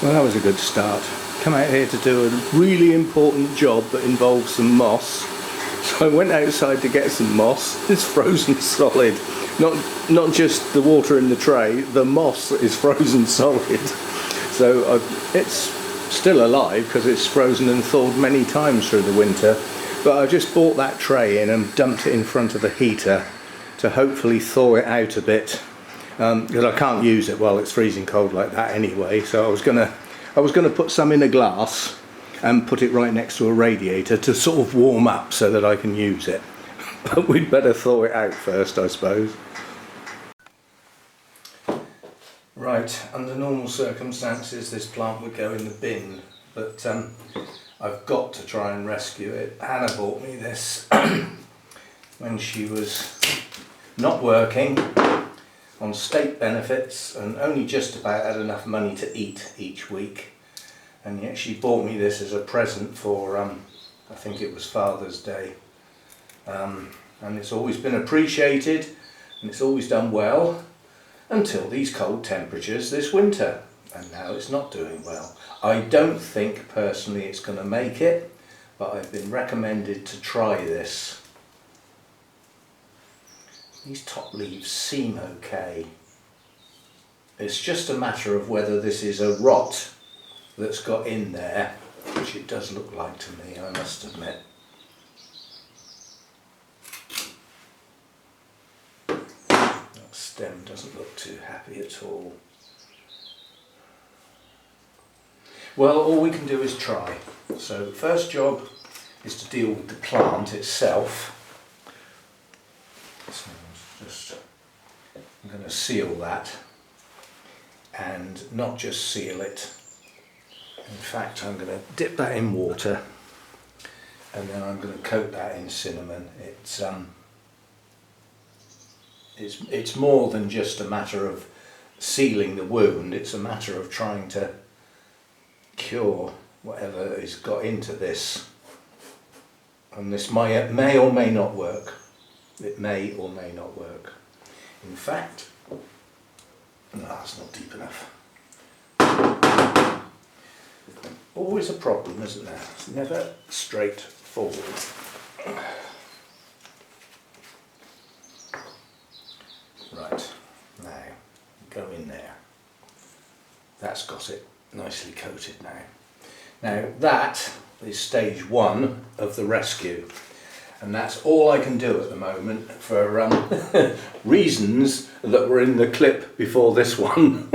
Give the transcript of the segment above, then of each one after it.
Well, that was a good start. Come out here to do a really important job that involves some moss. So I went outside to get some moss. It's frozen solid. Not just the water in the tray, the moss is frozen solid. So it's still alive because it's frozen and thawed many times through the winter. But I just brought that tray in and dumped it in front of the heater to hopefully thaw it out a bit. Because I can't use it while it's freezing cold like that anyway. So I was gonna put some in a glass and put it right next to a radiator to sort of warm up so that I can use it. But we'd better thaw it out first, I suppose. Right, under normal circumstances this plant would go in the bin, but I've got to try and rescue it. Hannah bought me this when she was not working, on state benefits, and only just about had enough money to eat each week. And yet she bought me this as a present for, I think it was Father's Day. And it's always been appreciated, and it's always done well, until these cold temperatures this winter. And now it's not doing well. I don't think personally it's going to make it, but I've been recommended to try this. These top leaves seem okay. It's just a matter of whether this is a rot that's got in there, which it does look like to me, I must admit. That stem doesn't look too happy at all. Well, all we can do is try. So first job is to deal with the plant itself. So I'm going to seal that, and not just seal it. In fact, I'm going to dip that in water, and then I'm going to coat that in cinnamon. It's more than just a matter of sealing the wound. It's a matter of trying to cure whatever has got into this. And this may or may not work. It may or may not work. In fact, no, it's not deep enough. Always a problem, isn't there? It's never straightforward. Right, now go in there. That's got it nicely coated now. Now that is stage one of the rescue. And that's all I can do at the moment for reasons that were in the clip before this one.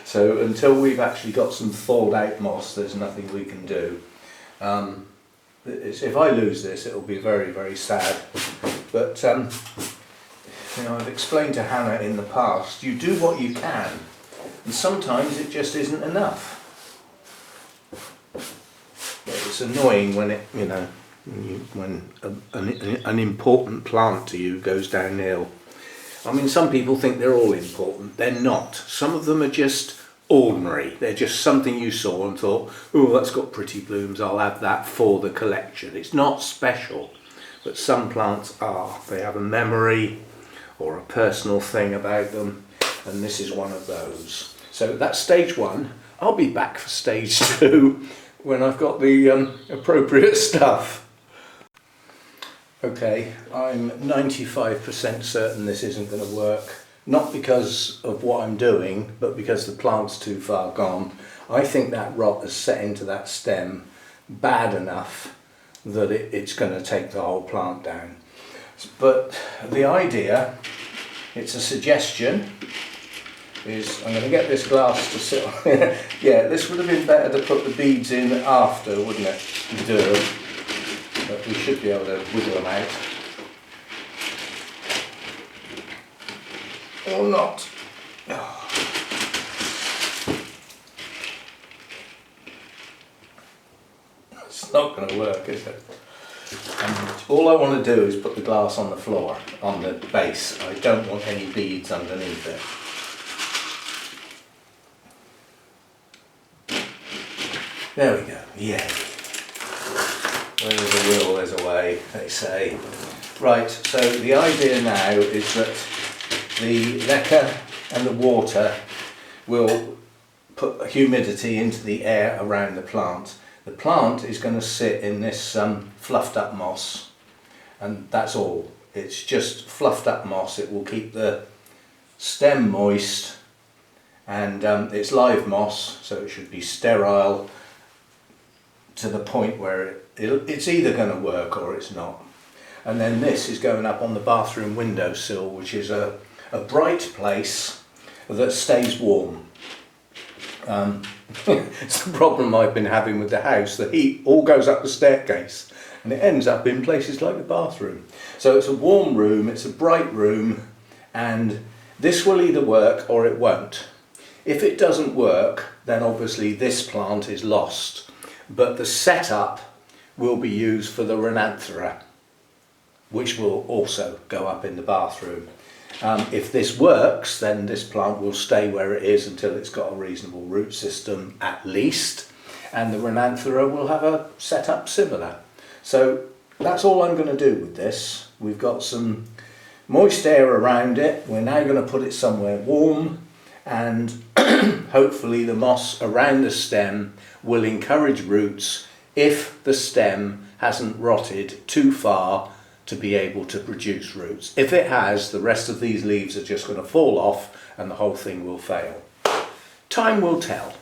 So until we've actually got some thawed out moss, there's nothing we can do. If I lose this, it'll be very, very sad. But you know, I've explained to Hannah in the past, you do what you can, and sometimes it just isn't enough. But it's annoying when it, you know, when an important plant to you goes downhill. I mean, some people think they're all important. They're not. Some of them are just ordinary. They're just something you saw and thought, oh, that's got pretty blooms, I'll have that for the collection. It's not special, but some plants are. They have a memory or a personal thing about them, and this is one of those. So that's stage one. I'll be back for stage two when I've got the appropriate stuff. Okay, I'm 95% certain this isn't going to work. Not because of what I'm doing, but because the plant's too far gone. I think that rot has set into that stem bad enough that it's going to take the whole plant down. But the idea, it's a suggestion, is I'm going to get this glass to sit on. Yeah, this would have been better to put the beads in after, wouldn't it? Duh. But we should be able to wiggle them out. Or not. Oh. It's not going to work, is it? All I want to do is put the glass on the floor, on the base. I don't want any beads underneath it. There we go, yeah. Where there's a will, there's a way, they say. Right, so the idea now is that the leca and the water will put humidity into the air around the plant. The plant is going to sit in this fluffed up moss, and that's all. It's just fluffed up moss. It will keep the stem moist, and it's live moss, so it should be sterile to the point where it's either going to work or it's not. And then this is going up on the bathroom windowsill, which is a bright place that stays warm. It's the problem I've been having with the house. The heat all goes up the staircase and it ends up in places like the bathroom. So it's a warm room, it's a bright room, and this will either work or it won't. If it doesn't work, then obviously this plant is lost, but the setup will be used for the Rhinanthera, which will also go up in the bathroom. If this works, then this plant will stay where it is until it's got a reasonable root system at least, and the Rhinanthera will have a setup similar. So that's all I'm going to do with this. We've got some moist air around it. We're now going to put it somewhere warm, and hopefully the moss around the stem will encourage roots if the stem hasn't rotted too far to be able to produce roots. If it has, the rest of these leaves are just going to fall off and the whole thing will fail. Time will tell.